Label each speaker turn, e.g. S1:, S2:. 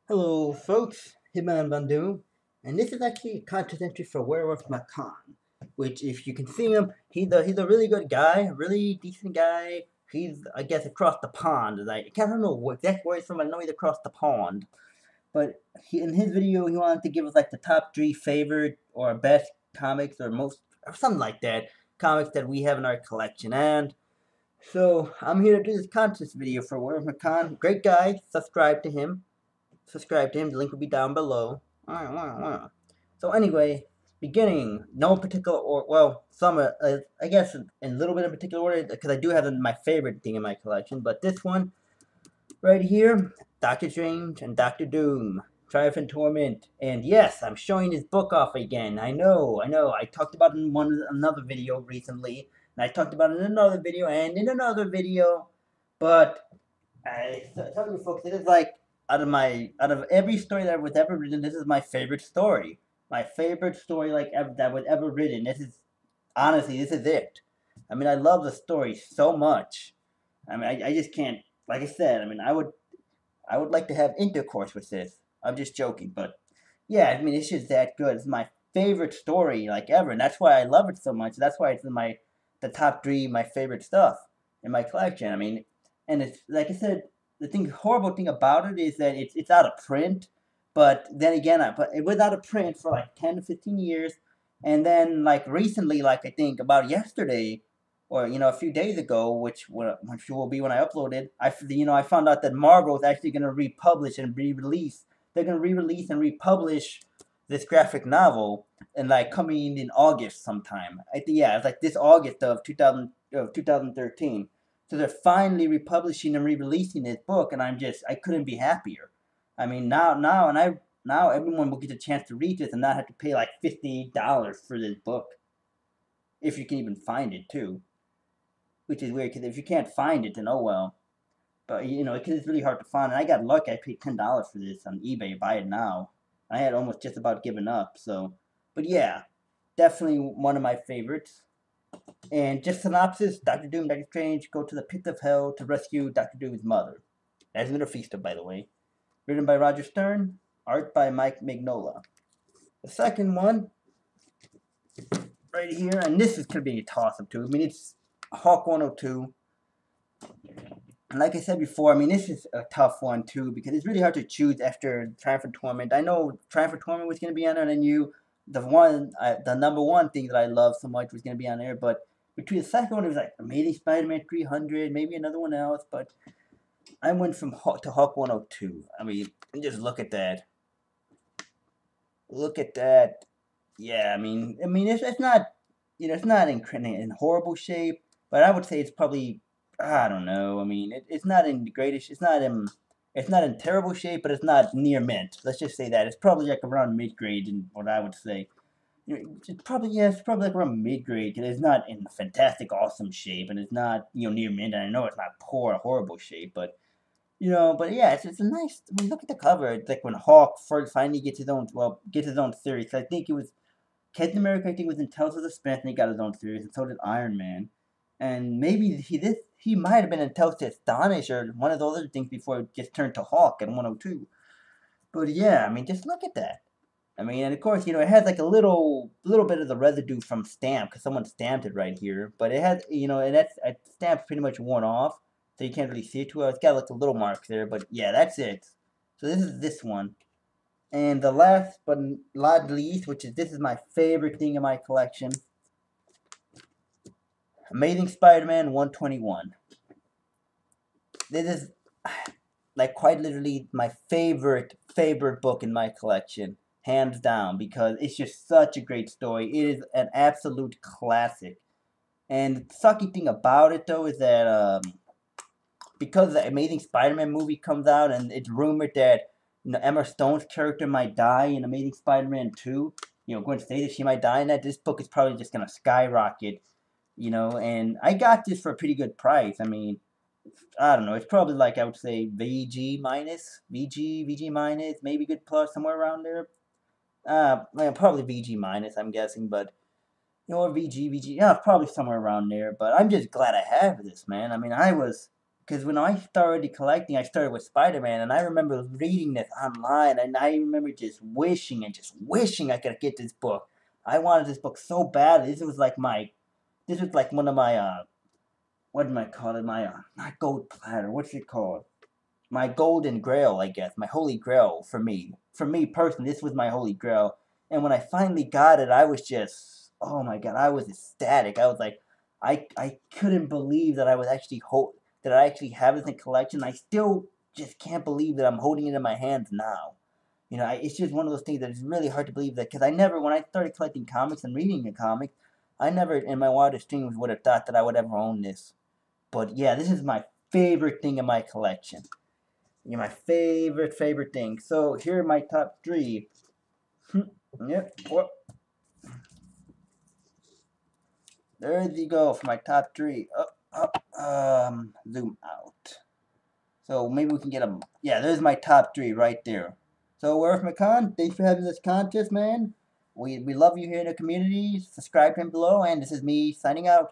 S1: Hello, folks. Hitman Bandu, and this is actually a content entry for WereWolfMcCann, which, if you can see him, he's a really good guy, a really decent guy. He's, I guess, across the pond. I can't know what exact where he's from. I know he's across the pond, but in his video, he wanted to give us like the top three favorite or best comics or most or something like that comics that we have in our collection, and so I'm here to do this contest video for WereWolfMcCann. Great guy. Subscribe to him. The link will be down below. So anyway, beginning, no particular or well, some I guess in a little bit of particular order because I do have my favorite thing in my collection. But this one right here, Doctor Strange and Doctor Doom, Triumph and Torment, and yes, I'm showing his book off again. I know. I talked about it in another video recently, and I talked about it in another video and in another video, but I tell you folks, it is like out of every story that was ever written, this is my favorite story. My favorite story that was ever written. This is honestly, this is it. I mean, I love the story so much. I mean, I just can't. Like I said, I mean, I would like to have intercourse with this. I'm just joking, but yeah, I mean, it's just that good. It's my favorite story like ever, and that's why I love it so much. That's why it's in the top three my favorite stuff in my collection. I mean, and it's like I said, the horrible thing about it is that it's out of print. But then again, but it was out of print for like 10 to 15 years, and then like recently, like I think about yesterday, or a few days ago, which will be when I uploaded, I found out that Marvel is actually going to republish and re-release. They're going to re-release and republish this graphic novel, and like coming in August sometime. I think yeah, it's like this August of 2013. So they're finally republishing and re-releasing this book, and I couldn't be happier. I mean, now everyone will get a chance to read this and not have to pay like $50 for this book, if you can even find it too. Which is weird because if you can't find it, then oh well. But because it's really hard to find. And I got lucky; I paid $10 for this on eBay. Buy it now. I had almost just about given up. So, but yeah, definitely one of my favorites. And just synopsis: Doctor Doom, Doctor Strange go to the pit of hell to rescue Doctor Doom's mother. That's Mephisto, by the way. Written by Roger Stern, art by Mike Mignola. The second one, right here, and this is gonna be a toss-up too. I mean, it's Hawk 102. And like I said before, I mean, this is a tough one too because it's really hard to choose after Triumph and Torment. I know Triumph and Torment was gonna be on there, and then the number one thing that I love so much was gonna be on there, but between the second one, it was like Amazing Spider-Man 300, maybe another one else, but I went from Hawk to Hawk 102. I mean, just look at that. Look at that. Yeah, I mean, it's not, it's not in horrible shape, but I would say it's probably, I don't know. I mean, it's not in the greatest. It's not in terrible shape, but it's not near mint. Let's just say that it's probably like around mid grade, in what I would say. It's probably like around mid grade. It's not in fantastic, awesome shape, and it's not near mint. And I know it's not poor, horrible shape, but but yeah, it's a nice. I mean, look at the cover. It's like when Hawk first finally gets his own series. I think it was Captain America. I think was in Tales of the Suspense, and he got his own series, and so did Iron Man. And maybe he might have been in Tales to Astonish or one of those other things before it gets turned to Hawk in 102. But yeah, I mean, just look at that. I mean, and of course, it has like a little bit of the residue from stamp because someone stamped it right here. But it has, and that stamp's pretty much worn off, so you can't really see it too well. It's got like a little mark there, but yeah, that's it. So this is this one, and the last but not least, this is my favorite thing in my collection, Amazing Spider-Man 121. This is like quite literally my favorite book in my collection, hands down, because it's just such a great story. It is an absolute classic. And the sucky thing about it though is that because the Amazing Spider-Man movie comes out and it's rumored that Emma Stone's character might die in Amazing Spider-Man 2, Gwen Stacy, she might die in that, this book is probably just gonna skyrocket, and I got this for a pretty good price. I mean, I don't know, it's probably like I would say VG minus, maybe good plus, somewhere around there. Probably VG minus, I'm guessing, but or VG, yeah, probably somewhere around there. But I'm just glad I have this, man. I mean, I was because when I started collecting, I started with Spider-Man, and I remember reading this online, and I remember just wishing I could get this book. I wanted this book so badly. This was like one of my what am I call it? My not gold platter. What's it called? My golden grail, I guess. My holy grail for me. For me personally, this was my holy grail. And when I finally got it, I was just, oh my god, I was ecstatic. I was like, I couldn't believe that I was actually that I actually have this in collection. I still just can't believe that I'm holding it in my hands now. You know, it's just one of those things that is really hard to believe that, because when I started collecting comics and reading a comic, I never in my wildest dreams would have thought that I would ever own this. But yeah, this is my favorite thing in my collection. You're my favorite thing. So here are my top three. Yep. Whoop. There you go for my top three. Up. Zoom out. So maybe we can get them. Yeah, there's my top three right there. So WereWolfMcCann, thanks for having this contest, man. We love you here in the community. Subscribe him below, and this is me signing out.